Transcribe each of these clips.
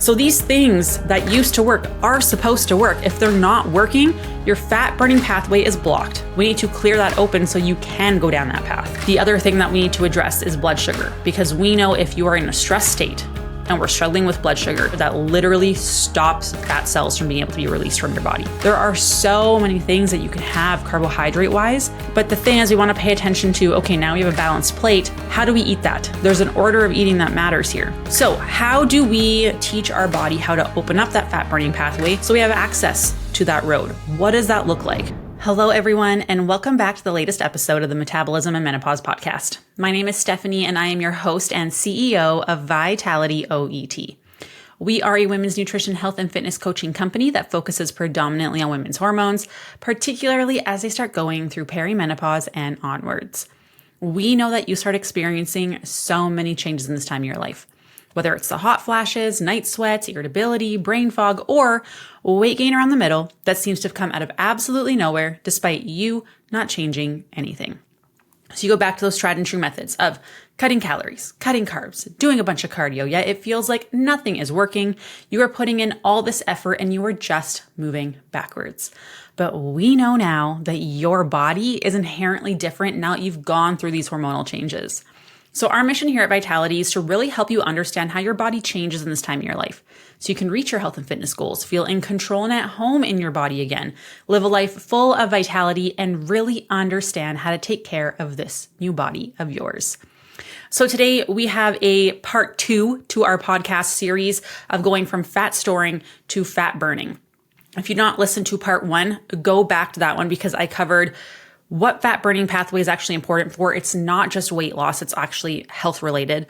So these things that used to work are supposed to work. If they're not working, your fat burning pathway is blocked. We need to clear that open so you can go down that path. The other thing that we need to address is blood sugar, because we know if you are in a stress state and we're struggling with blood sugar, that literally stops fat cells from being able to be released from your body. There are so many things that you can have carbohydrate-wise, but the thing is we wanna pay attention to, okay, now we have a balanced plate. How do we eat that? There's an order of eating that matters here. So how do we teach our body how to open up that fat burning pathway so we have access to that road? What does that look like? Hello, everyone, and welcome back to the latest episode of the Metabolism and Menopause podcast. My name is Stephanie, and I am your host and CEO of Vitality OET. We are a women's nutrition, health, and fitness coaching company that focuses predominantly on women's hormones, particularly as they start going through perimenopause and onwards. We know that you start experiencing so many changes in this time of your life. Whether it's the hot flashes, night sweats, irritability, brain fog, or weight gain around the middle that seems to have come out of absolutely nowhere despite you not changing anything. So you go back to those tried and true methods of cutting calories, cutting carbs, doing a bunch of cardio, yet it feels like nothing is working. You are putting in all this effort and you are just moving backwards. But we know now that your body is inherently different now that you've gone through these hormonal changes. So our mission here at Vitality is to really help you understand how your body changes in this time of your life so you can reach your health and fitness goals, feel in control and at home in your body again, live a life full of vitality, and really understand how to take care of this new body of yours. So today we have a part 2 to our podcast series of going from fat storing to fat burning. If you've not listened to part 1, go back to that one because I covered what fat burning pathway is actually important for. It's not just weight loss, it's actually health related.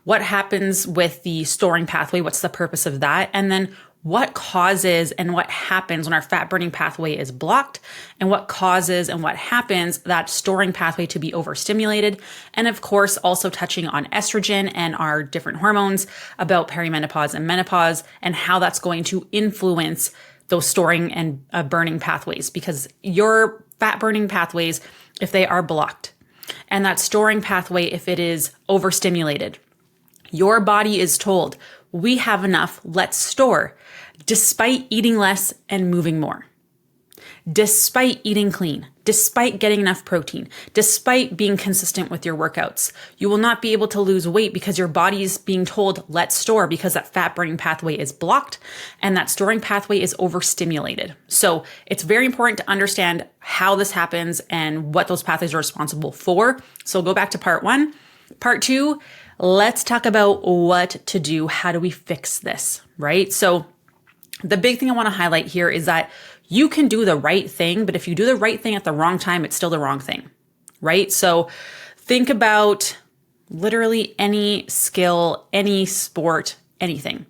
What happens with the storing pathway? What's the purpose of that? And then what causes and what happens when our fat burning pathway is blocked, and what causes and what happens that storing pathway to be overstimulated. And of course, also touching on estrogen and our different hormones, about perimenopause and menopause and how that's going to influence those storing and burning pathways, because your fat burning pathways, if they are blocked, and that storing pathway, if it is overstimulated, your body is told, we have enough, let's store, despite eating less and moving more, despite eating clean, despite getting enough protein, despite being consistent with your workouts. You will not be able to lose weight because your body is being told, let's store, because that fat burning pathway is blocked and that storing pathway is overstimulated. So it's very important to understand how this happens and what those pathways are responsible for. So go back to part 1. Part 2, let's talk about what to do. How do we fix this, right? So the big thing I want to highlight here is that you can do the right thing, but if you do the right thing at the wrong time, it's still the wrong thing, right? So think about literally any skill, any sport, anything.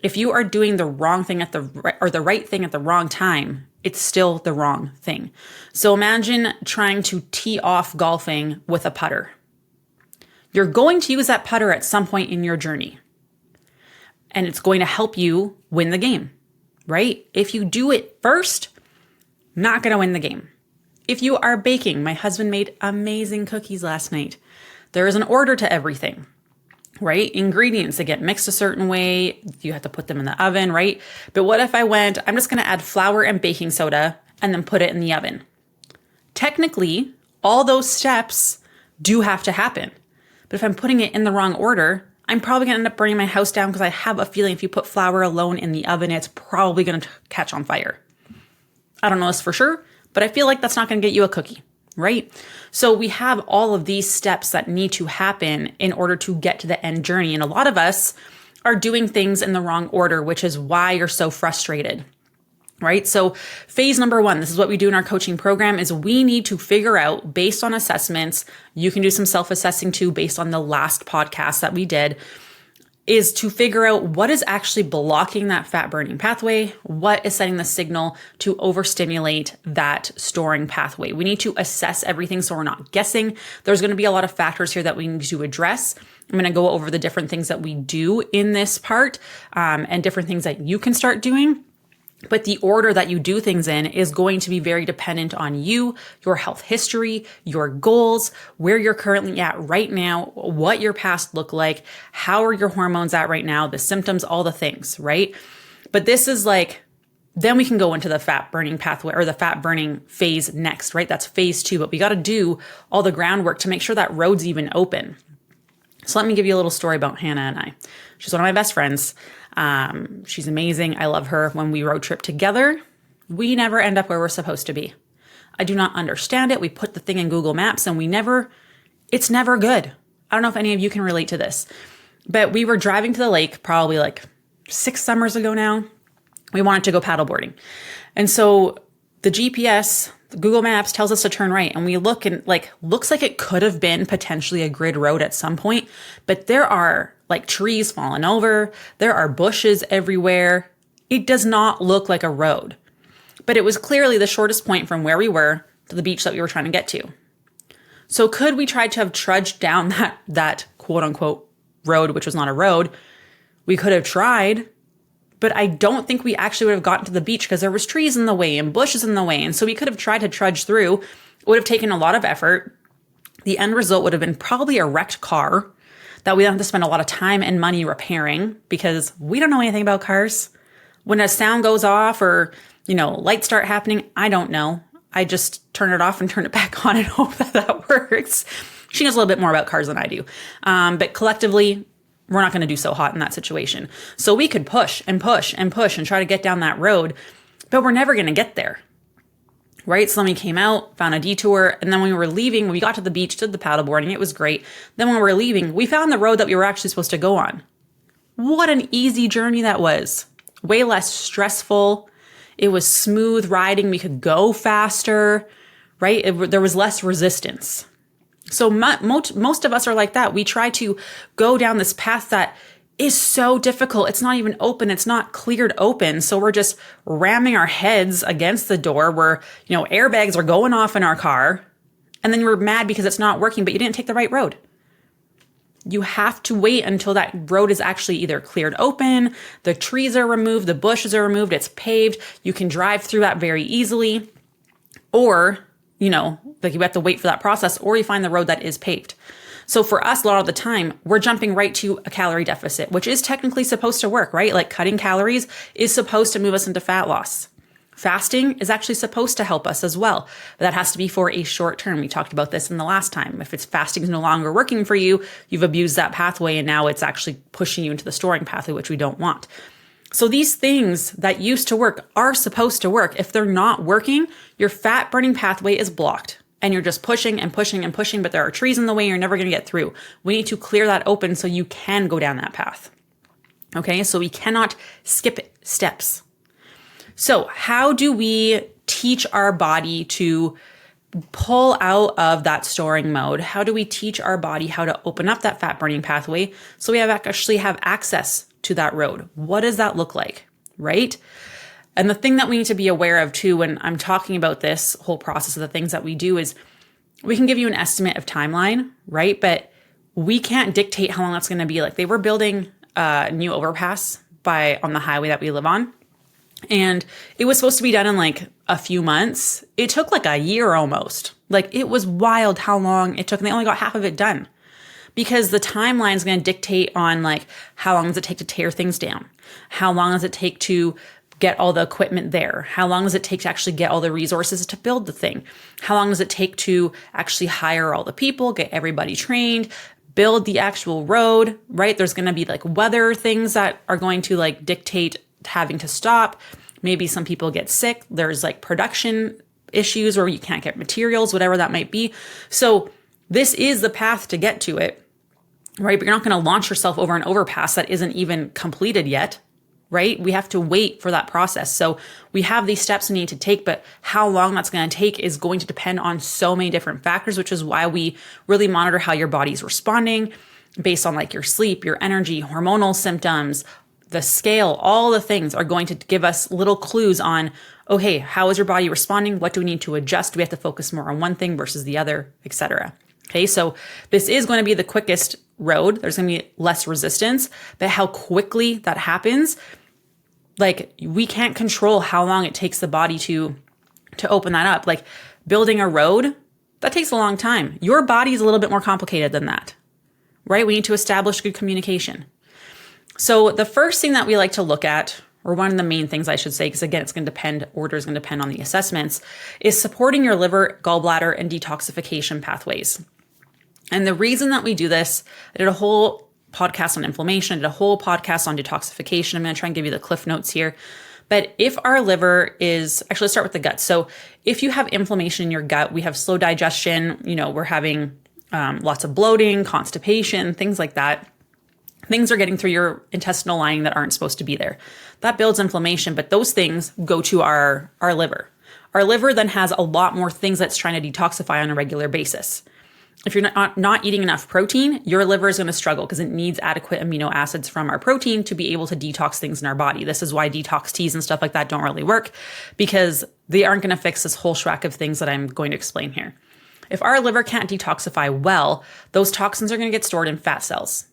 If you are doing the wrong thing at the right thing at the wrong time, it's still the wrong thing. So imagine trying to tee off golfing with a putter. You're going to use that putter at some point in your journey, and it's going to help you win the game. Right? If you do it first, not going to win the game. If you are baking, my husband made amazing cookies last night. There is an order to everything, right? Ingredients, they get mixed a certain way. You have to put them in the oven, right? But what if I went, I'm just going to add flour and baking soda and then put it in the oven? Technically, all those steps do have to happen. But if I'm putting it in the wrong order, I'm probably going to end up burning my house down because I have a feeling if you put flour alone in the oven, it's probably going to catch on fire. I don't know this for sure, but I feel like that's not going to get you a cookie, right? So we have all of these steps that need to happen in order to get to the end journey. And a lot of us are doing things in the wrong order, which is why you're so frustrated. Right? So phase number 1, this is what we do in our coaching program, is we need to figure out, based on assessments, you can do some self-assessing too based on the last podcast that we did, is to figure out what is actually blocking that fat burning pathway, what is setting the signal to overstimulate that storing pathway. We need to assess everything so we're not guessing. There's going to be a lot of factors here that we need to address. I'm going to go over the different things that we do in this part and different things that you can start doing. But the order that you do things in is going to be very dependent on you, your health history, your goals, where you're currently at right now, what your past looked like, how are your hormones at right now, the symptoms, all the things, right? But this is like, then we can go into the fat burning pathway or the fat burning phase next, right? That's phase 2, but we got to do all the groundwork to make sure that road's even open. So let me give you a little story about Hannah and I. She's one of my best friends. She's amazing. I love her. When we road trip together, we never end up where we're supposed to be. I do not understand it. We put the thing in Google Maps and it's never good. I don't know if any of you can relate to this, but we were driving to the lake probably like 6 summers ago now. We wanted to go paddleboarding. And so the GPS, the Google Maps tells us to turn right. And we look and looks like it could have been potentially a grid road at some point, but there are like trees falling over. There are bushes everywhere. It does not look like a road, but it was clearly the shortest point from where we were to the beach that we were trying to get to. So could we try to have trudged down that quote unquote road, which was not a road? We could have tried, but I don't think we actually would have gotten to the beach because there was trees in the way and bushes in the way. And so we could have tried to trudge through. It would have taken a lot of effort. The end result would have been probably a wrecked car that we don't have to spend a lot of time and money repairing because we don't know anything about cars. When a sound goes off or, lights start happening, I don't know. I just turn it off and turn it back on and hope that works. She knows a little bit more about cars than I do. But collectively, we're not going to do so hot in that situation. So we could push and push and push and try to get down that road, but we're never going to get there. Right? So then we came out, found a detour. And then when we were leaving, when we got to the beach, did the paddleboarding, it was great. Then when we were leaving, we found the road that we were actually supposed to go on. What an easy journey that was. Way less stressful. It was smooth riding. We could go faster, right? There was less resistance. So most of us are like that. We try to go down this path that is so difficult. It's not even open. It's not cleared open. So we're just ramming our heads against the door where, airbags are going off in our car. And then you're mad because it's not working, but you didn't take the right road. You have to wait until that road is actually either cleared open, the trees are removed, the bushes are removed, it's paved. You can drive through that very easily. Or, you have to wait for that process, or you find the road that is paved. So for us, a lot of the time, we're jumping right to a calorie deficit, which is technically supposed to work, right? Like cutting calories is supposed to move us into fat loss. Fasting is actually supposed to help us as well, but that has to be for a short term. We talked about this in the last time. If fasting is no longer working for you, you've abused that pathway and now it's actually pushing you into the storing pathway, which we don't want. So these things that used to work are supposed to work. If they're not working, your fat burning pathway is blocked and you're just pushing and pushing and pushing, but there are trees in the way, you're never going to get through. We need to clear that open so you can go down that path. Okay, so we cannot skip steps. So how do we teach our body to pull out of that storing mode? How do we teach our body how to open up that fat burning pathway so we actually have access to that road? What does that look like, right? And the thing that we need to be aware of too, when I'm talking about this whole process of the things that we do, is we can give you an estimate of timeline, right? But we can't dictate how long that's going to be. Like they were building a new overpass on the highway that we live on. And it was supposed to be done in like a few months. It took like a year almost. Like it was wild how long it took. And they only got half of it done because the timeline is going to dictate on like how long does it take to tear things down? How long does it take to get all the equipment there? How long does it take to actually get all the resources to build the thing? How long does it take to actually hire all the people, get everybody trained, build the actual road, right? There's going to be like weather things that are going to like dictate having to stop. Maybe some people get sick. There's like production issues where you can't get materials, whatever that might be. So this is the path to get to it, right? But you're not going to launch yourself over an overpass that isn't even completed yet, right? We have to wait for that process. So we have these steps we need to take, but how long that's going to take is going to depend on so many different factors, which is why we really monitor how your body's responding based on like your sleep, your energy, hormonal symptoms, the scale, all the things are going to give us little clues on, okay, how is your body responding? What do we need to adjust? Do we have to focus more on one thing versus the other, etc.? Okay, so this is going to be the quickest road. There's going to be less resistance, but how quickly that happens Like, we can't control how long it takes the body to open that up. Like building a road, that takes a long time. Your body is a little bit more complicated than that, right? We need to establish good communication. So the first thing that we like to look at, or one of the main things I should say, because again, order is going to depend on the assessments, is supporting your liver, gallbladder, and detoxification pathways. And the reason that we do this, I did a whole podcast on inflammation, I did a whole podcast on detoxification. I'm going to try and give you the cliff notes here. But if our liver is, actually let's start with the gut. So if you have inflammation in your gut, we have slow digestion, we're having lots of bloating, constipation, things like that. Things are getting through your intestinal lining that aren't supposed to be there. That builds inflammation, but those things go to our liver. Our liver then has a lot more things that's trying to detoxify on a regular basis. If you're not eating enough protein, your liver is going to struggle because it needs adequate amino acids from our protein to be able to detox things in our body. This is why detox teas and stuff like that don't really work, because they aren't going to fix this whole schwack of things that I'm going to explain here. If our liver can't detoxify well, those toxins are going to get stored in fat cells.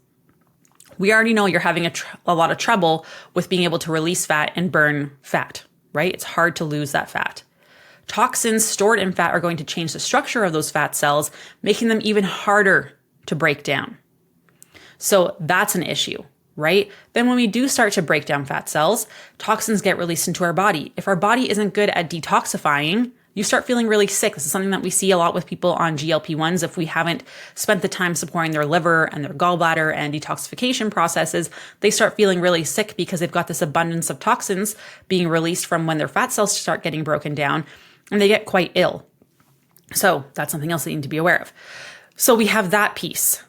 We already know you're having a lot of trouble with being able to release fat and burn fat, right? It's hard to lose that fat. Toxins stored in fat are going to change the structure of those fat cells, making them even harder to break down. So that's an issue, right? Then when we do start to break down fat cells, toxins get released into our body. If our body isn't good at detoxifying, you start feeling really sick. This is something that we see a lot with people on GLP-1s. If we haven't spent the time supporting their liver and their gallbladder and detoxification processes, they start feeling really sick because they've got this abundance of toxins being released from when their fat cells start getting broken down, and they get quite ill. So that's something else that you need to be aware of. So we have that piece.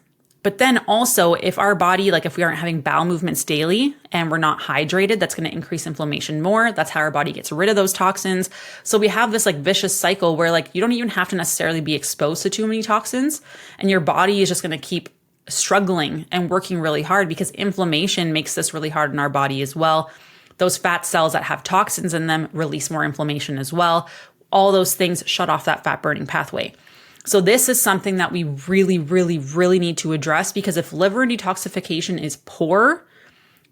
But then also, if our body, like if we aren't having bowel movements daily and we're not hydrated, that's going to increase inflammation more. That's how our body gets rid of those toxins. So we have this like vicious cycle where like you don't even have to necessarily be exposed to too many toxins, and your body is just going to keep struggling and working really hard because inflammation makes this really hard in our body as well. Those fat cells that have toxins in them release more inflammation as well. All those things shut off that fat burning pathway. So this is something that we really, really, really need to address, because if liver detoxification is poor,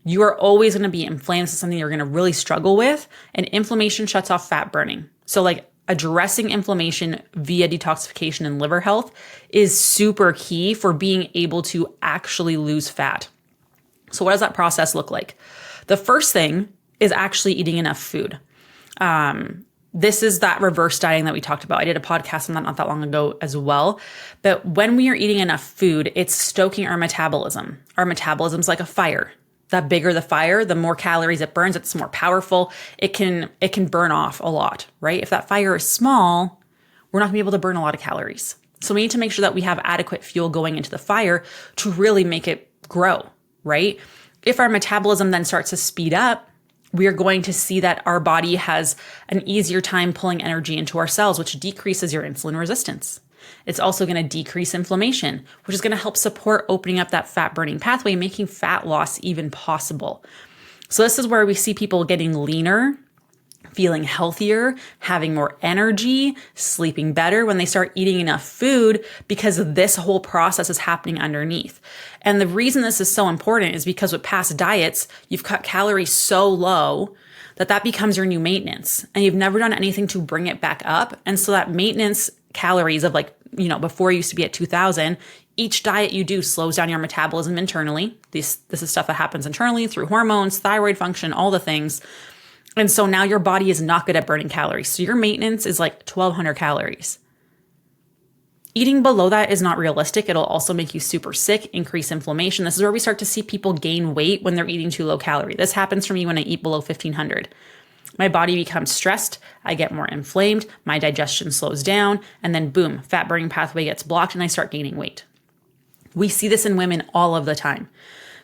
you are always going to be inflamed. This is something you're going to really struggle with, and inflammation shuts off fat burning. So like addressing inflammation via detoxification and liver health is super key for being able to actually lose fat. So what does that process look like? The first thing is actually eating enough food. This is that reverse dieting that we talked about. I did a podcast on that not that long ago as well. But when we are eating enough food, it's stoking our metabolism. Our metabolism is like a fire. The bigger the fire, the more calories it burns. It's more powerful. It can burn off a lot, right? If that fire is small, we're not gonna be able to burn a lot of calories. So we need to make sure that we have adequate fuel going into the fire to really make it grow, right? If our metabolism then starts to speed up, we are going to see that our body has an easier time pulling energy into our cells, which decreases your insulin resistance. It's also going to decrease inflammation, which is going to help support opening up that fat burning pathway, making fat loss even possible. So this is where we see people getting leaner, feeling healthier, having more energy, sleeping better when they start eating enough food, because this whole process is happening underneath. And the reason this is so important is because with past diets, you've cut calories so low that becomes your new maintenance, and you've never done anything to bring it back up. And so that maintenance calories of before it used to be at 2000, each diet you do slows down your metabolism internally. This is stuff that happens internally through hormones, thyroid function, all the things. And so now your body is not good at burning calories. So your maintenance is like 1,200 calories. Eating below that is not realistic. It'll also make you super sick, increase inflammation. This is where we start to see people gain weight when they're eating too low calorie. This happens for me when I eat below 1,500. My body becomes stressed. I get more inflamed. My digestion slows down. And then boom, fat burning pathway gets blocked and I start gaining weight. We see this in women all of the time.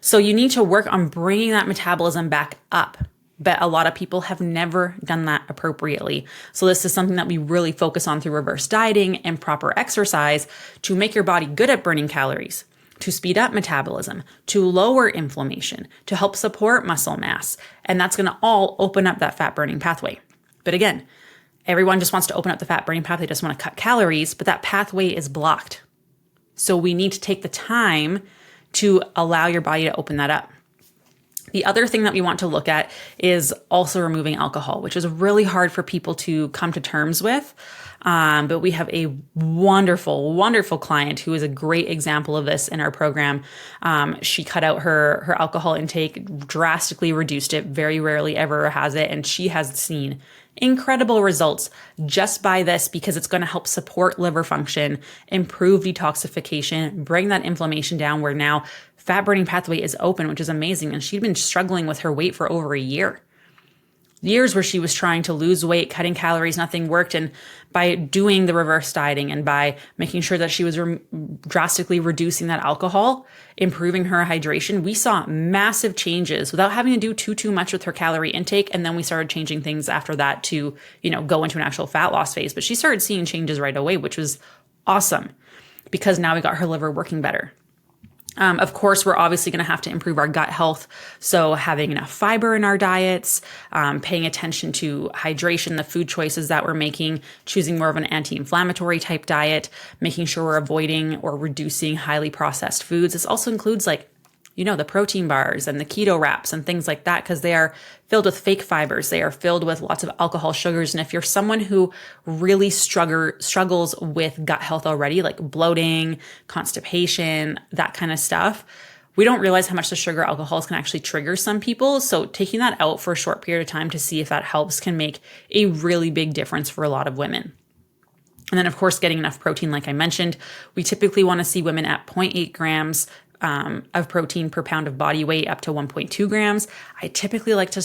So you need to work on bringing that metabolism back up. But a lot of people have never done that appropriately. So this is something that we really focus on through reverse dieting and proper exercise to make your body good at burning calories, to speed up metabolism, to lower inflammation, to help support muscle mass. And that's going to all open up that fat burning pathway. But again, everyone just wants to open up the fat burning pathway, just want to cut calories, but that pathway is blocked. So we need to take the time to allow your body to open that up. The other thing that we want to look at is also removing alcohol, which is really hard for people to come to terms with. But we have a wonderful, wonderful client who is a great example of this in our program. She cut out her alcohol intake, drastically reduced it, very rarely ever has it. And she has seen incredible results just by this, because it's going to help support liver function, improve detoxification, bring that inflammation down, where now fat burning pathway is open, which is amazing. And she'd been struggling with her weight for over a year. Years where she was trying to lose weight, cutting calories, nothing worked. And by doing the reverse dieting and by making sure that she was drastically reducing that alcohol, improving her hydration, we saw massive changes without having to do too much with her calorie intake. And then we started changing things after that to, go into an actual fat loss phase. But she started seeing changes right away, which was awesome, because now we got her liver working better. Of course, we're obviously going to have to improve our gut health. So having enough fiber in our diets, paying attention to hydration, the food choices that we're making, choosing more of an anti-inflammatory type diet, making sure we're avoiding or reducing highly processed foods. This also includes the protein bars and the keto wraps and things like that, because they are filled with fake fibers. They are filled with lots of alcohol, sugars. And if you're someone who really struggles with gut health already, like bloating, constipation, that kind of stuff, we don't realize how much the sugar alcohols can actually trigger some people. So taking that out for a short period of time to see if that helps can make a really big difference for a lot of women. And then, of course, getting enough protein, like I mentioned, we typically want to see women at 0.8 grams of protein per pound of body weight, up to 1.2 grams. I typically like to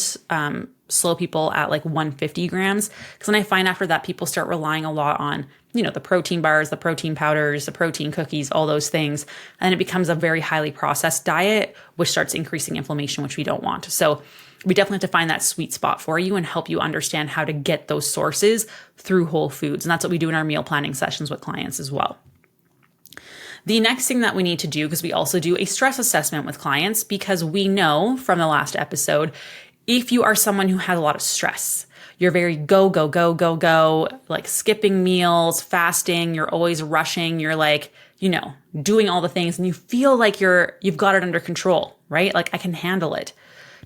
slow people at 150 grams, because then I find after that people start relying a lot on, the protein bars, the protein powders, the protein cookies, all those things. And it becomes a very highly processed diet, which starts increasing inflammation, which we don't want. So we definitely have to find that sweet spot for you and help you understand how to get those sources through whole foods. And that's what we do in our meal planning sessions with clients as well. The next thing that we need to do, because we also do a stress assessment with clients, because we know from the last episode, if you are someone who has a lot of stress, you're very go, like skipping meals, fasting, you're always rushing, you're doing all the things, and you feel like you've got it under control, right? Like, I can handle it.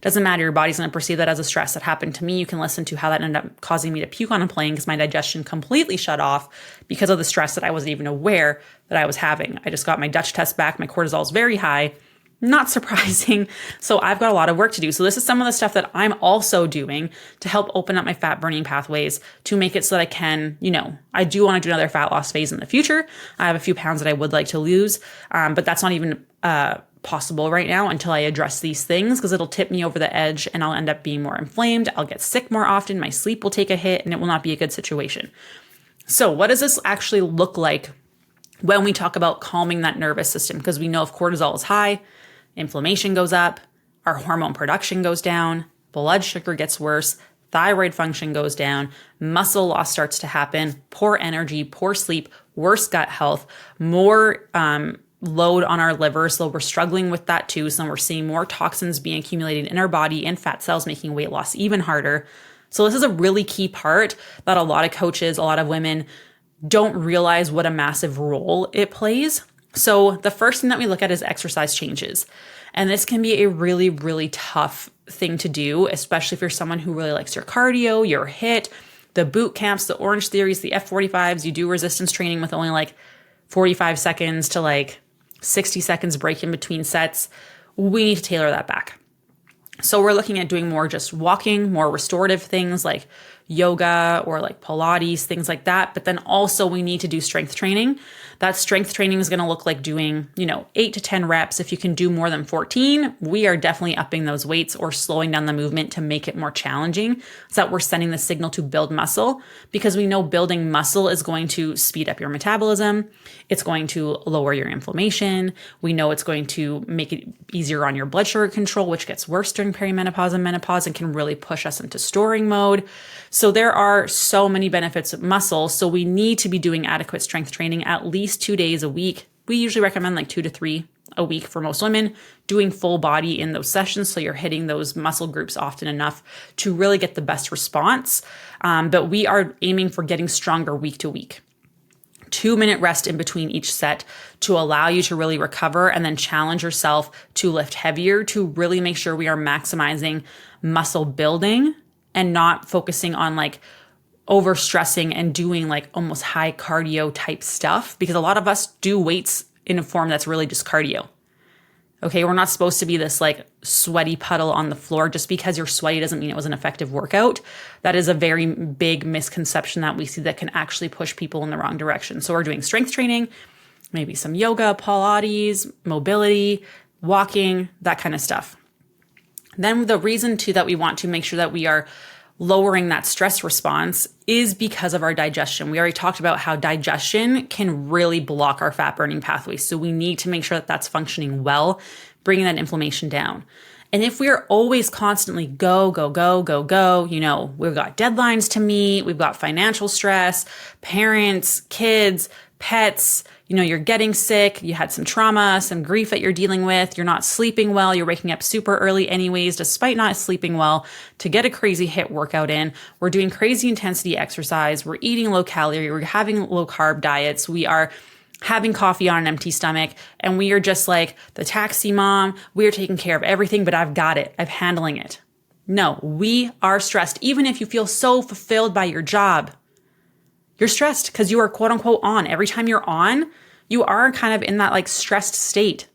Doesn't matter. Your body's going to perceive that as a stress. That happened to me. You can listen to how that ended up causing me to puke on a plane, because my digestion completely shut off because of the stress that I wasn't even aware that I was having. I just got my Dutch test back. My cortisol is very high. Not surprising. So I've got a lot of work to do. So this is some of the stuff that I'm also doing to help open up my fat burning pathways, to make it so that I can, I do want to do another fat loss phase in the future. I have a few pounds that I would like to lose, but that's not even possible right now until I address these things, because it'll tip me over the edge and I'll end up being more inflamed. I'll get sick more often. My sleep will take a hit, and it will not be a good situation. So what does this actually look like when we talk about calming that nervous system? Because we know if cortisol is high, inflammation goes up, our hormone production goes down, blood sugar gets worse, thyroid function goes down, muscle loss starts to happen, poor energy, poor sleep, worse gut health, more load on our liver. So we're struggling with that too. So we're seeing more toxins being accumulated in our body and fat cells, making weight loss even harder. So this is a really key part that a lot of coaches, a lot of women don't realize what a massive role it plays. So the first thing that we look at is exercise changes. And this can be a really, really tough thing to do, especially if you're someone who really likes your cardio, your HIIT, the boot camps, the Orange Theories, the F45s. You do resistance training with only 45 seconds to 60 seconds break in between sets. We need to tailor that back. So we're looking at doing more just walking, more restorative things like yoga or Pilates, things like that. But then also we need to do strength training. That strength training is going to look like doing, 8 to 10 reps. If you can do more than 14, we are definitely upping those weights or slowing down the movement to make it more challenging, so that we're sending the signal to build muscle, because we know building muscle is going to speed up your metabolism. It's going to lower your inflammation. We know it's going to make it easier on your blood sugar control, which gets worse during perimenopause and menopause and can really push us into storing mode. So there are so many benefits of muscle. So we need to be doing adequate strength training at least 2 days a week. We usually recommend 2 to 3 a week for most women, doing full body in those sessions. So you're hitting those muscle groups often enough to really get the best response. But we are aiming for getting stronger week to week. 2-minute rest in between each set to allow you to really recover and then challenge yourself to lift heavier, to really make sure we are maximizing muscle building and not focusing on like overstressing and doing like almost high cardio type stuff, because a lot of us do weights in a form that's really just cardio. Okay, we're not supposed to be this like sweaty puddle on the floor. Just because you're sweaty doesn't mean it was an effective workout. That is a very big misconception that we see that can actually push people in the wrong direction. So we're doing strength training, maybe some yoga, Pilates, mobility, walking, that kind of stuff. Then the reason too that we want to make sure that we are lowering that stress response is because of our digestion. We already talked about how digestion can really block our fat burning pathways. So we need to make sure that that's functioning well, bringing that inflammation down. And if we are always constantly go, go, go, go, go, you know, we've got deadlines to meet, we've got financial stress, parents, kids, pets, you know, you're getting sick, you had some trauma, some grief that you're dealing with, you're not sleeping well, you're waking up super early anyways, despite not sleeping well, to get a crazy HIIT workout in. We're doing crazy intensity exercise, we're eating low calorie, we're having low carb diets, we are having coffee on an empty stomach, and we are just like the taxi mom, we are taking care of everything, but I've got it, I'm handling it. No, we are stressed. Even if you feel so fulfilled by your job, you're stressed because you are quote unquote on. Every time you're on, you are kind of in that like stressed state.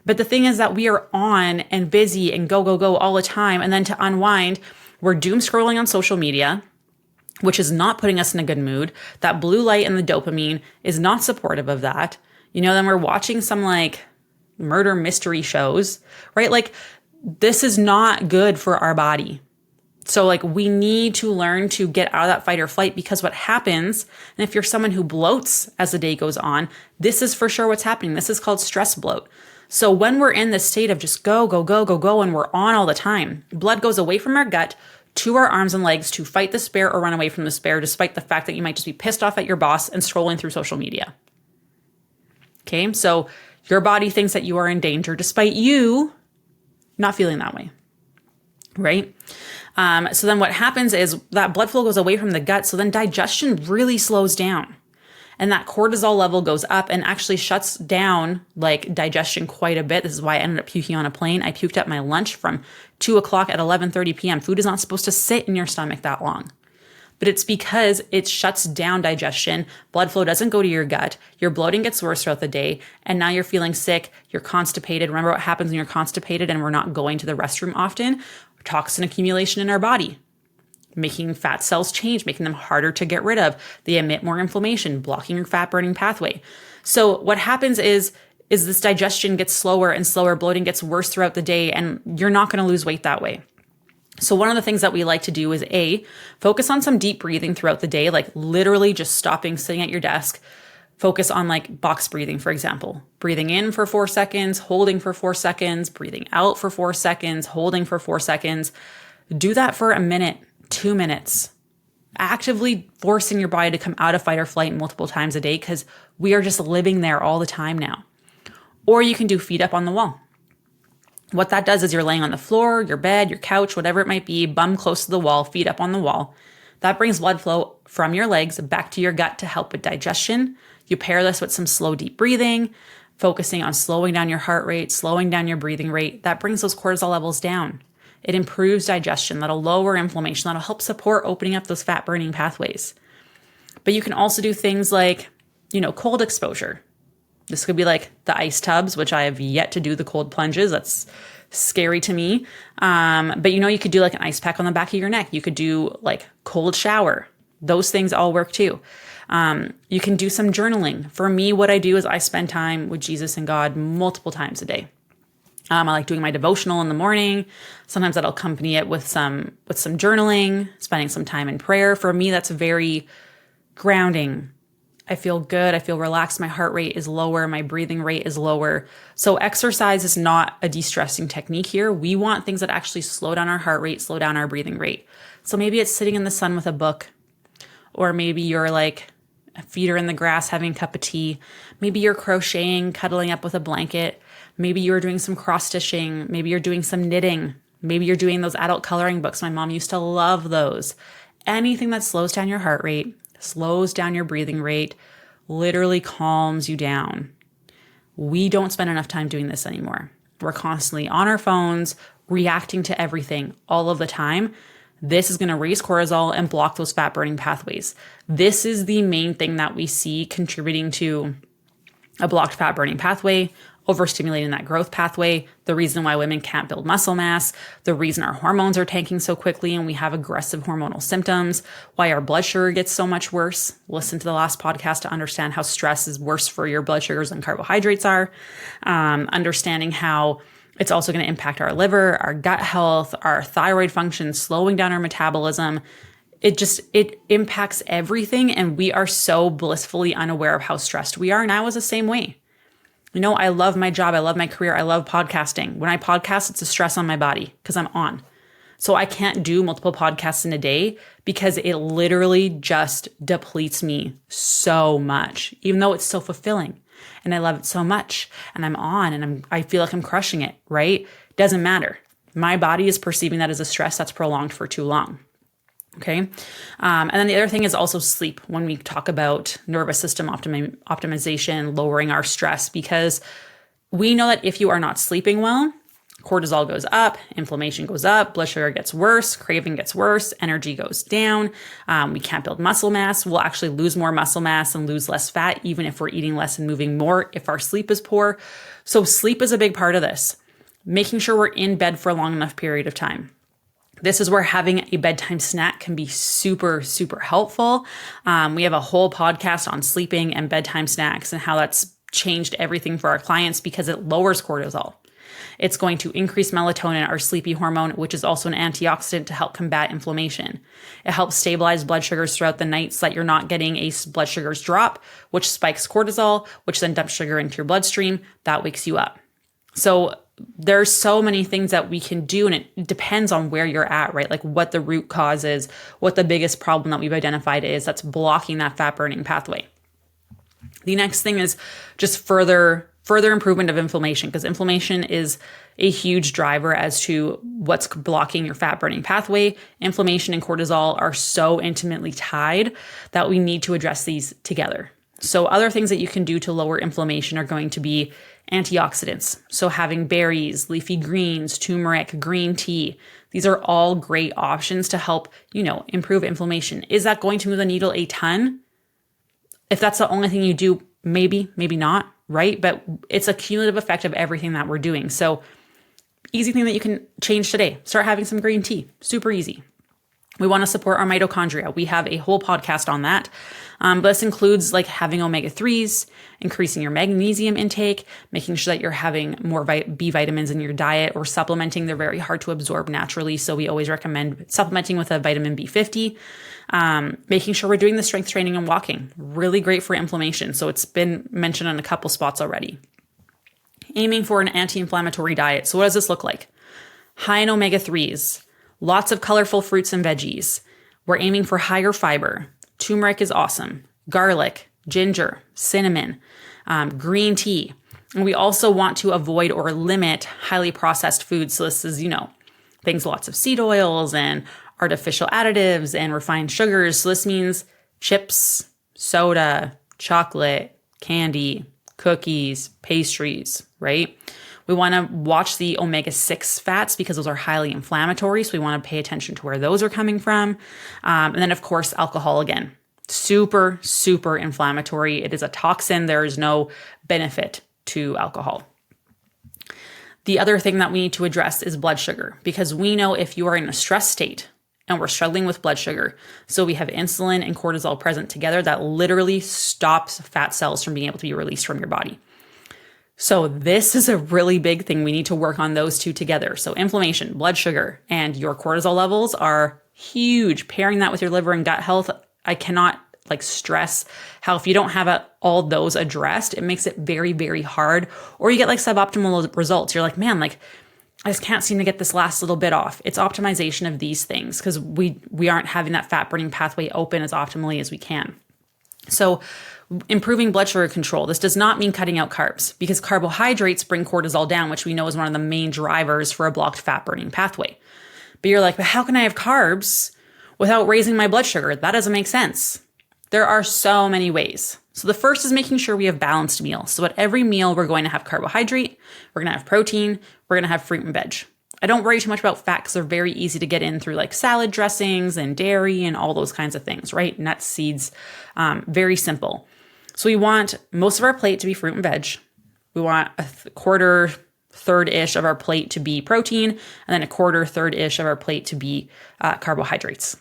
But the thing is that we are on and busy and go, go, go all the time. And then to unwind, we're doom scrolling on social media, which is not putting us in a good mood. That blue light and the dopamine is not supportive of that. You know, then we're watching some like murder mystery shows, right? Like this is not good for our body. So like we need to learn to get out of that fight or flight, because what happens, and if you're someone who bloats as the day goes on, this is for sure what's happening. This is called stress bloat. So when we're in this state of just go, go, go, go, go, and we're on all the time, blood goes away from our gut to our arms and legs to fight the spare or run away from the spare, despite the fact that you might just be pissed off at your boss and scrolling through social media. Okay, so your body thinks that you are in danger despite you not feeling that way, right? So then what happens is that blood flow goes away from the gut. So then digestion really slows down and that cortisol level goes up and actually shuts down like digestion quite a bit. This is why I ended up puking on a plane. I puked at my lunch from 2 o'clock at 11:30 p.m. Food is not supposed to sit in your stomach that long, but it's because it shuts down digestion. Blood flow doesn't go to your gut. Your bloating gets worse throughout the day. And now you're feeling sick. You're constipated. Remember what happens when you're constipated and we're not going to the restroom often? Toxin accumulation in our body, making fat cells change, making them harder to get rid of. They emit more inflammation, blocking your fat burning pathway. So what happens is this digestion gets slower and slower, bloating gets worse throughout the day, and you're not going to lose weight that way. So one of the things that we like to do is focus on some deep breathing throughout the day, like literally just stopping, sitting at your desk. Focus on like box breathing, for example. Breathing in for 4 seconds, holding for 4 seconds, breathing out for 4 seconds, holding for 4 seconds. Do that for a minute, 2 minutes. Actively forcing your body to come out of fight or flight multiple times a day, because we are just living there all the time now. Or you can do feet up on the wall. What that does is you're laying on the floor, your bed, your couch, whatever it might be, bum close to the wall, feet up on the wall. That brings blood flow from your legs back to your gut to help with digestion. You pair this with some slow, deep breathing, focusing on slowing down your heart rate, slowing down your breathing rate. That brings those cortisol levels down. It improves digestion. That'll lower inflammation. That'll help support opening up those fat burning pathways. But you can also do things like, you know, cold exposure. This could be like the ice tubs, which I have yet to do the cold plunges. That's scary to me. But you know, you could do like an ice pack on the back of your neck. You could do like cold shower. Those things all work too. You can do some journaling. For me, what I do is I spend time with Jesus and God multiple times a day. I like doing my devotional in the morning. Sometimes I'll accompany it with some journaling, spending some time in prayer. For me, that's very grounding. I feel good. I feel relaxed. My heart rate is lower. My breathing rate is lower. So exercise is not a de-stressing technique here. We want things that actually slow down our heart rate, slow down our breathing rate. So maybe it's sitting in the sun with a book, or maybe you're like feet are in the grass having a cup of tea. Maybe you're crocheting, cuddling up with a blanket. Maybe you're doing some cross stitching. Maybe you're doing some knitting. Maybe you're doing those adult coloring books. My mom used to love those. Anything that slows down your heart rate, slows down your breathing rate, literally calms you down. We don't spend enough time doing this anymore. We're constantly on our phones, reacting to everything all of the time. This is going to raise cortisol and block those fat burning pathways. This is the main thing that we see contributing to a blocked fat burning pathway, overstimulating that growth pathway, the reason why women can't build muscle mass, the reason our hormones are tanking so quickly and we have aggressive hormonal symptoms, why our blood sugar gets so much worse. Listen to the last podcast to understand how stress is worse for your blood sugars than carbohydrates are. Understanding how it's also going to impact our liver, our gut health, our thyroid function, slowing down our metabolism. It impacts everything. And we are so blissfully unaware of how stressed we are. And I was the same way. You know, I love my job. I love my career. I love podcasting. When I podcast, it's a stress on my body because I'm on. So I can't do multiple podcasts in a day because it literally just depletes me so much, even though it's so fulfilling and I love it so much and I'm on and I feel like I'm crushing it, right? Doesn't matter. My body is perceiving that as a stress that's prolonged for too long. Okay. And then the other thing is also sleep when we talk about nervous system optimization, lowering our stress, because we know that if you are not sleeping well, cortisol goes up, inflammation goes up, blood sugar gets worse, craving gets worse, energy goes down. We can't build muscle mass. We'll actually lose more muscle mass and lose less fat, even if we're eating less and moving more, if our sleep is poor. So sleep is a big part of this, making sure we're in bed for a long enough period of time. This is where having a bedtime snack can be super, super helpful. We have a whole podcast on sleeping and bedtime snacks and how that's changed everything for our clients because it lowers cortisol. It's going to increase melatonin, our sleepy hormone, which is also an antioxidant to help combat inflammation. It helps stabilize blood sugars throughout the night so that you're not getting a blood sugars drop, which spikes cortisol, which then dumps sugar into your bloodstream. That wakes you up. So there's so many things that we can do, and it depends on where you're at, right? Like what the root cause is, what the biggest problem that we've identified is that's blocking that fat burning pathway. The next thing is just further improvement of inflammation, because inflammation is a huge driver as to what's blocking your fat burning pathway. Inflammation and cortisol are so intimately tied that we need to address these together. So other things that you can do to lower inflammation are going to be antioxidants. So having berries, leafy greens, turmeric, green tea. These are all great options to help, improve inflammation. Is that going to move the needle a ton? If that's the only thing you do, maybe not, right? But it's a cumulative effect of everything that we're doing. So easy thing that you can change today. Start having some green tea. Super easy. We want to support our mitochondria. We have a whole podcast on that. But this includes like having omega-3s, increasing your magnesium intake, making sure that you're having more B vitamins in your diet or supplementing. They're very hard to absorb naturally. So we always recommend supplementing with a vitamin B50, making sure we're doing the strength training and walking. Really great for inflammation. So it's been mentioned on a couple spots already. Aiming for an anti-inflammatory diet. So what does this look like? High in omega-3s. Lots of colorful fruits and veggies. We're aiming for higher fiber. Turmeric is awesome. Garlic, ginger, cinnamon, green tea. And we also want to avoid or limit highly processed foods. So this is, things, lots of seed oils and artificial additives and refined sugars. So this means chips, soda, chocolate, candy, cookies, pastries, right? We want to watch the omega-6 fats because those are highly inflammatory. So we want to pay attention to where those are coming from. And then, of course, alcohol again. Super, super inflammatory. It is a toxin. There is no benefit to alcohol. The other thing that we need to address is blood sugar, because we know if you are in a stress state and we're struggling with blood sugar, so we have insulin and cortisol present together, that literally stops fat cells from being able to be released from your body. So this is a really big thing. We need to work on those two together. So inflammation, blood sugar, and your cortisol levels are huge. Pairing that with your liver and gut health, I cannot stress how if you don't have all those addressed, it makes it very, very hard. Or you get suboptimal results. You're like, man, I just can't seem to get this last little bit off. It's optimization of these things because we aren't having that fat burning pathway open as optimally as we can. So improving blood sugar control. This does not mean cutting out carbs because carbohydrates bring cortisol down, which we know is one of the main drivers for a blocked fat burning pathway. But you're like, but how can I have carbs without raising my blood sugar? That doesn't make sense. There are so many ways. So the first is making sure we have balanced meals. So at every meal, we're going to have carbohydrate, we're going to have protein, we're going to have fruit and veg. I don't worry too much about fat because they're very easy to get in through like salad dressings and dairy and all those kinds of things, right? Nuts, seeds, very simple. So we want most of our plate to be fruit and veg. We want a quarter, third-ish of our plate to be protein, and then a quarter, third-ish of our plate to be carbohydrates.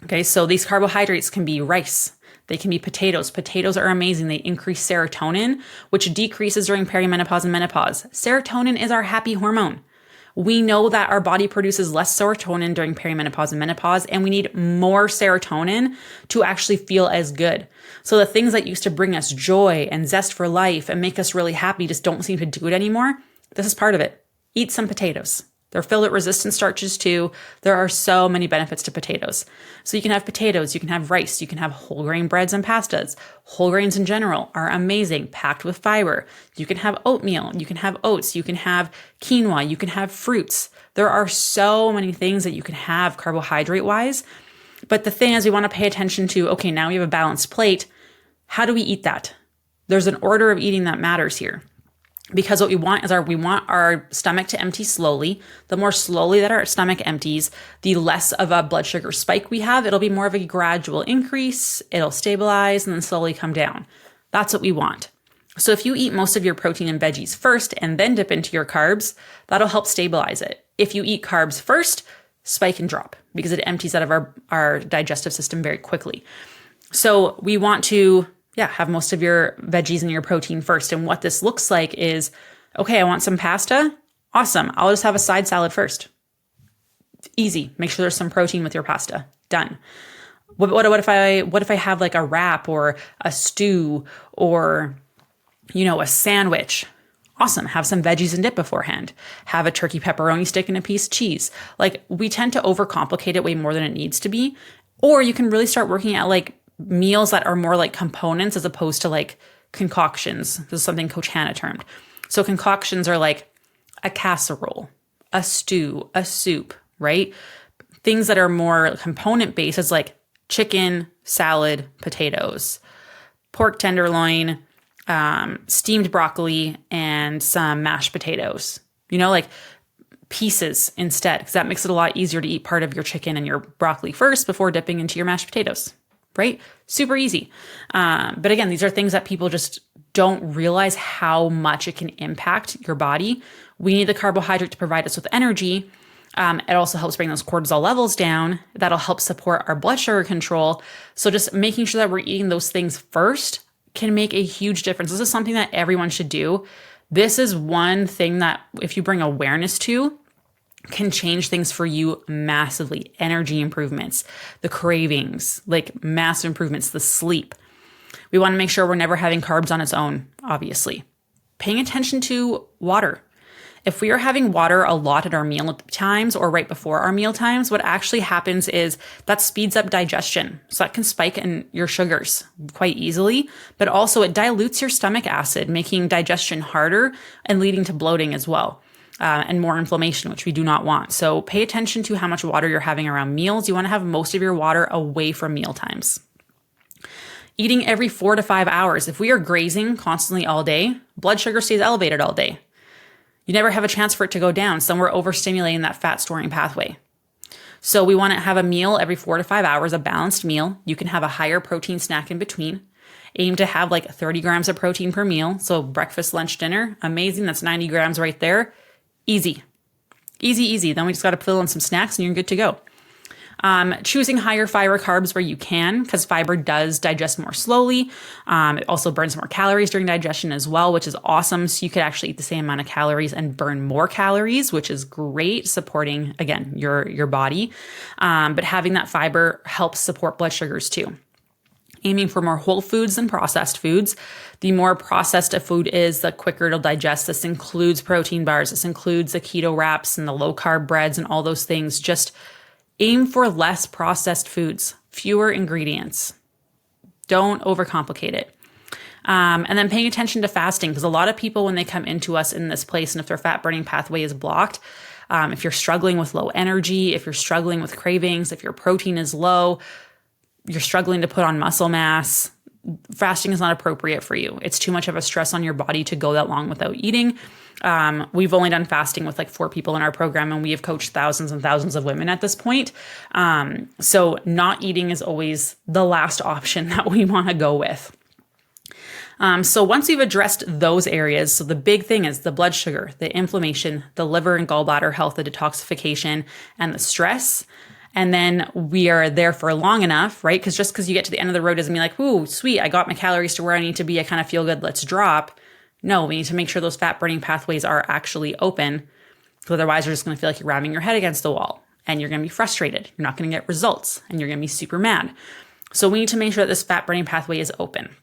Okay, so these carbohydrates can be rice. They can be potatoes. Potatoes are amazing. They increase serotonin, which decreases during perimenopause and menopause. Serotonin is our happy hormone. We know that our body produces less serotonin during perimenopause and menopause, and we need more serotonin to actually feel as good. So the things that used to bring us joy and zest for life and make us really happy just don't seem to do it anymore. This is part of it. Eat some potatoes. They're filled with resistant starches too. There are so many benefits to potatoes. So you can have potatoes, you can have rice, you can have whole grain breads and pastas. Whole grains in general are amazing, packed with fiber. You can have oatmeal, you can have oats, you can have quinoa, you can have fruits. There are so many things that you can have carbohydrate-wise. But the thing is, we want to pay attention to, okay, now we have a balanced plate. How do we eat that? There's an order of eating that matters here. Because what we want is we want our stomach to empty slowly. The more slowly that our stomach empties, the less of a blood sugar spike we have. It'll be more of a gradual increase. It'll stabilize and then slowly come down. That's what we want. So if you eat most of your protein and veggies first and then dip into your carbs, that'll help stabilize it. If you eat carbs first, spike and drop because it empties out of our digestive system very quickly. So we want to have most of your veggies and your protein first. And what this looks like is, okay, I want some pasta. Awesome. I'll just have a side salad first. Easy. Make sure there's some protein with your pasta. Done. What if I have like a wrap or a stew or, a sandwich? Awesome. Have some veggies and dip beforehand. Have a turkey pepperoni stick and a piece of cheese. Like, we tend to overcomplicate it way more than it needs to be. Or you can really start working at like meals that are more like components as opposed to like concoctions. This is something Coach Hannah termed. So concoctions are like a casserole, a stew, a soup, right? Things that are more component based is like chicken, salad, potatoes, pork tenderloin, steamed broccoli, and some mashed potatoes, like pieces instead, because that makes it a lot easier to eat part of your chicken and your broccoli first before dipping into your mashed potatoes. Right? Super easy. But again, these are things that people just don't realize how much it can impact your body. We need the carbohydrate to provide us with energy. It also helps bring those cortisol levels down. That'll help support our blood sugar control. So just making sure that we're eating those things first can make a huge difference. This is something that everyone should do. This is one thing that if you bring awareness to, can change things for you massively. Energy improvements, the cravings, like massive improvements, the sleep. We want to make sure we're never having carbs on its own, obviously. Paying attention to water. If we are having water a lot at our meal times or right before our meal times, what actually happens is that speeds up digestion. So that can spike in your sugars quite easily, but also it dilutes your stomach acid, making digestion harder and leading to bloating as well. And more inflammation, which we do not want. So pay attention to how much water you're having around meals. You want to have most of your water away from meal times. Eating every 4 to 5 hours. If we are grazing constantly all day, blood sugar stays elevated all day. You never have a chance for it to go down. So we're overstimulating that fat storing pathway. So we want to have a meal every 4 to 5 hours, a balanced meal. You can have a higher protein snack in between. Aim to have like 30 grams of protein per meal. So breakfast, lunch, dinner, amazing. That's 90 grams right there. Easy. Then we just got to fill in some snacks and you're good to go. Choosing higher fiber carbs where you can, because fiber does digest more slowly. It also burns more calories during digestion as well, which is awesome. So you could actually eat the same amount of calories and burn more calories, which is great, supporting, again, your body. But having that fiber helps support blood sugars too. Aiming for more whole foods than processed foods. The more processed a food is, the quicker it'll digest. This includes protein bars. This includes the keto wraps and the low carb breads and all those things. Just aim for less processed foods, fewer ingredients. Don't overcomplicate it. And then paying attention to fasting, because a lot of people, when they come into us in this place, and if their fat burning pathway is blocked, if you're struggling with low energy, if you're struggling with cravings, if your protein is low, you're struggling to put on muscle mass, fasting is not appropriate for you. It's too much of a stress on your body to go that long without eating. We've only done fasting with like 4 people in our program, and we have coached thousands and thousands of women at this point. So not eating is always the last option that we want to go with. So once we've addressed those areas, so the big thing is the blood sugar, the inflammation, the liver and gallbladder health, the detoxification, and the stress. And then we are there for long enough, right? Because just because you get to the end of the road doesn't mean like, ooh, sweet, I got my calories to where I need to be. I kind of feel good. Let's drop. No, we need to make sure those fat burning pathways are actually open. Otherwise, you're just going to feel like you're ramming your head against the wall and you're going to be frustrated. You're not going to get results and you're going to be super mad. So we need to make sure that this fat burning pathway is open.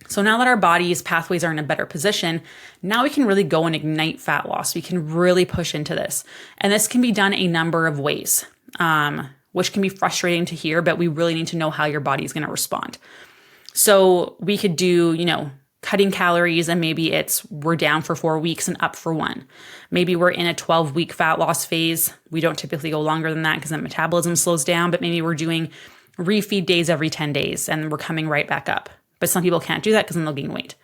So now that our body's pathways are in a better position, now we can really go and ignite fat loss. We can really push into this. And this can be done a number of ways. Which can be frustrating to hear, but we really need to know how your body's going to respond. So we could do, cutting calories, and maybe we're down for 4 weeks and up for 1. Maybe we're in a 12-week fat loss phase. We don't typically go longer than that because then metabolism slows down, but maybe we're doing refeed days every 10 days and we're coming right back up. But some people can't do that because then they'll gain weight.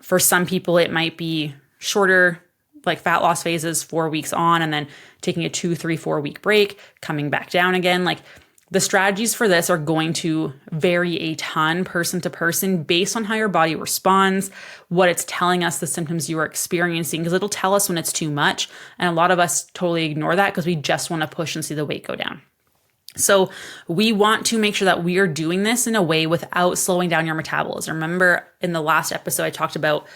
For some people, it might be shorter, like fat loss phases, 4 weeks on, and then taking a 2, 3, 4 week break, coming back down again. Like the strategies for this are going to vary a ton person to person based on how your body responds, what it's telling us, the symptoms you are experiencing, because it'll tell us when it's too much. And a lot of us totally ignore that because we just want to push and see the weight go down. So we want to make sure that we are doing this in a way without slowing down your metabolism. Remember in the last episode, I talked about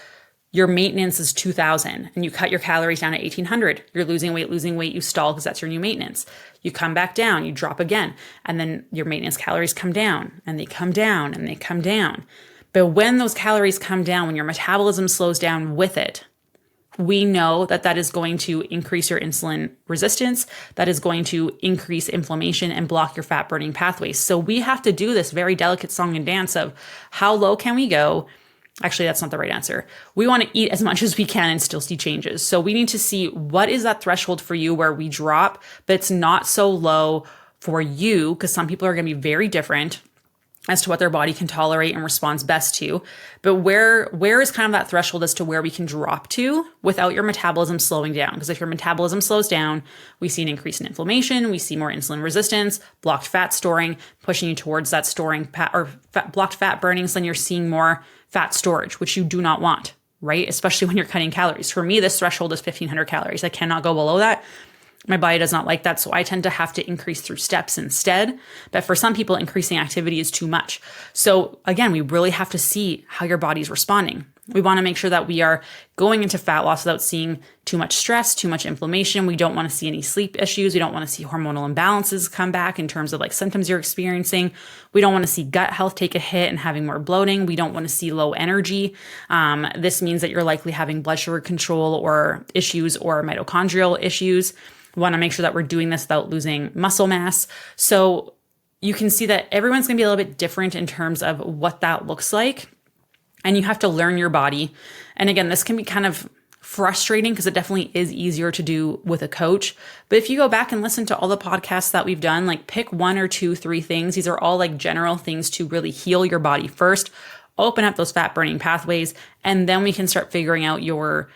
your maintenance is 2,000 and you cut your calories down to 1,800. You're losing weight, you stall because that's your new maintenance. You come back down, you drop again, and then your maintenance calories come down and they come down and they come down. But when those calories come down, when your metabolism slows down with it, we know that that is going to increase your insulin resistance, that is going to increase inflammation and block your fat burning pathways. So we have to do this very delicate song and dance of how low can we go? Actually, that's not the right answer. We want to eat as much as we can and still see changes. So we need to see what is that threshold for you where we drop, but it's not so low for you, because some people are going to be very different as to what their body can tolerate and responds best to. But where is kind of that threshold as to where we can drop to without your metabolism slowing down? Because if your metabolism slows down, we see an increase in inflammation, we see more insulin resistance, blocked fat storing, pushing you towards that storing blocked fat burning. So then you're seeing more fat storage, which you do not want, right? Especially when you're cutting calories. For me, this threshold is 1,500 calories. I cannot go below that. My body does not like that, so I tend to have to increase through steps instead. But for some people, increasing activity is too much. So again, we really have to see how your body's responding. We want to make sure that we are going into fat loss without seeing too much stress, too much inflammation. We don't want to see any sleep issues. We don't want to see hormonal imbalances come back in terms of like symptoms you're experiencing. We don't want to see gut health take a hit and having more bloating. We don't want to see low energy. This means that you're likely having blood sugar control or issues or mitochondrial issues. We want to make sure that we're doing this without losing muscle mass. So you can see that everyone's going to be a little bit different in terms of what that looks like. And you have to learn your body. And again, this can be kind of frustrating because it definitely is easier to do with a coach. But if you go back and listen to all the podcasts that we've done, like pick 1 or 2, 3 things. These are all like general things to really heal your body first, open up those fat burning pathways, and then we can start figuring out your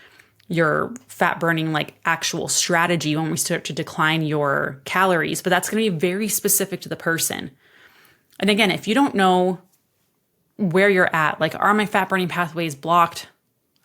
fat burning like actual strategy when we start to decline your calories. But that's going to be very specific to the person. And again, if you don't know where you're at, like, are my fat burning pathways blocked?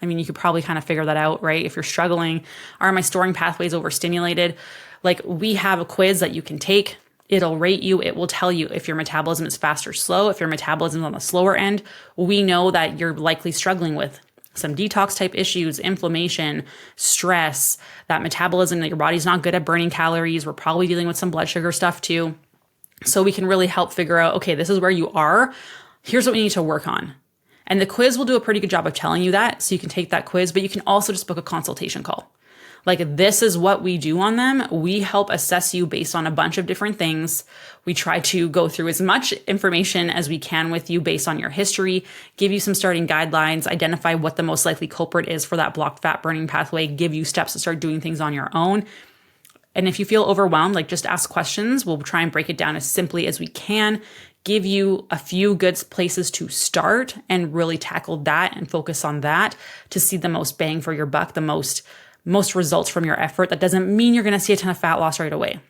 I mean, you could probably kind of figure that out, right? If you're struggling, are my storing pathways overstimulated? Like, we have a quiz that you can take. It'll rate you. It will tell you if your metabolism is fast or slow. If your metabolism is on the slower end, we know that you're likely struggling with some detox type issues, inflammation, stress, that metabolism, that your body's not good at burning calories. We're probably dealing with some blood sugar stuff too. So we can really help figure out, okay, this is where you are. Here's what we need to work on. And the quiz will do a pretty good job of telling you that. So you can take that quiz, but you can also just book a consultation call. Like, this is what we do on them. We help assess you based on a bunch of different things. We try to go through as much information as we can with you based on your history, give you some starting guidelines, identify what the most likely culprit is for that blocked fat burning pathway, give you steps to start doing things on your own. And if you feel overwhelmed, like, just ask questions. We'll try and break it down as simply as we can, give you a few good places to start and really tackle that and focus on that to see the most bang for your buck, the most results from your effort. That doesn't mean you're going to see a ton of fat loss right away.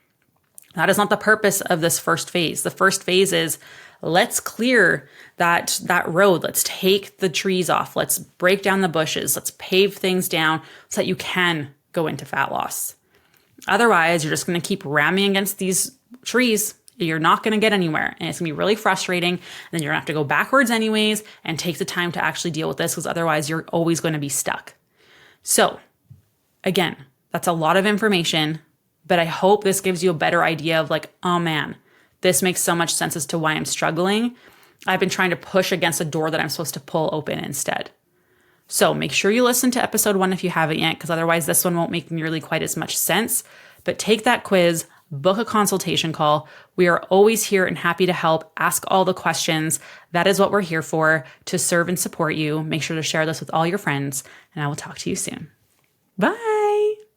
That is not the purpose of this first phase. The first phase is let's clear that road. Let's take the trees off. Let's break down the bushes. Let's pave things down so that you can go into fat loss. Otherwise, you're just going to keep ramming against these trees. You're not going to get anywhere, and it's going to be really frustrating. And then you're going to have to go backwards anyways and take the time to actually deal with this, because otherwise you're always going to be stuck. So again, that's a lot of information, but I hope this gives you a better idea of like, oh man, this makes so much sense as to why I'm struggling. I've been trying to push against a door that I'm supposed to pull open instead. So make sure you listen to episode 1 if you haven't yet, because otherwise this one won't make nearly quite as much sense. But take that quiz, book a consultation call. We are always here and happy to help. Ask all the questions. That is what we're here for, to serve and support you. Make sure to share this with all your friends, and I will talk to you soon. Bye.